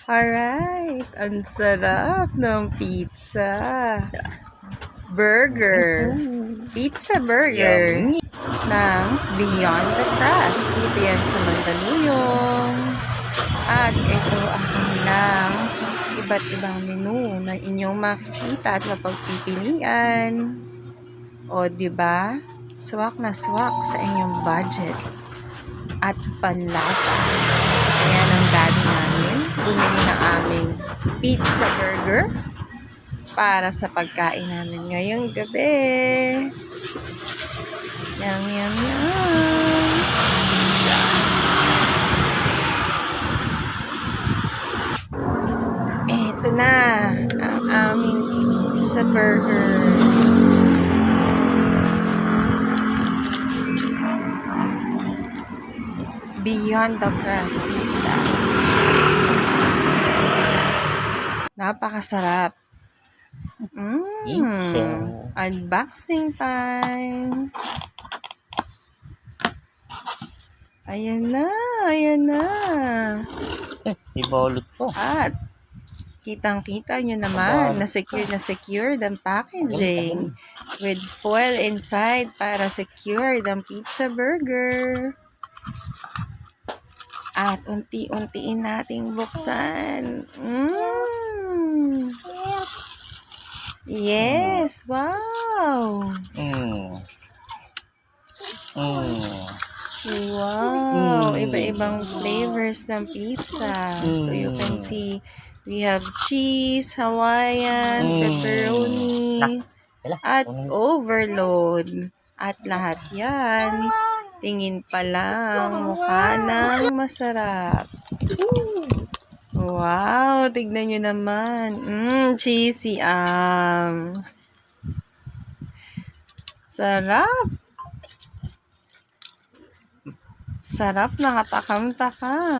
Alright, ang sarap ng pizza. Burger. Pizza burger. Yummy. Ng Beyond the Crust. Dito yan sa Mandaluyong. At ito ang kanilang iba't ibang menu na inyong makikita at mapagpipilian. O, diba? Swak na swak sa inyong budget at panlasa. Ayan ang daddy namin. Bumili ng aming pizza burger para sa pagkain namin ngayong gabi. Yum, yum, yum. Ito na ang aming pizza burger. Beyond the Crust Pizza. Napakasarap. Pizza. Unboxing time. Ayan na, ayan na. Ibalot po. At kitang-kita nyo naman na secure ang packaging with foil inside para secure ang pizza burger. At unti-untiin nating buksan. Yes, wow. Wow, iba-ibang flavors ng pizza. So you can see we have cheese, Hawaiian, pepperoni, at overload. At lahat yan, tingin pa lang, mukha ng masarap. Wow, tignan nyo naman. Cheesy sarap. Sarap, nakatakam-takam.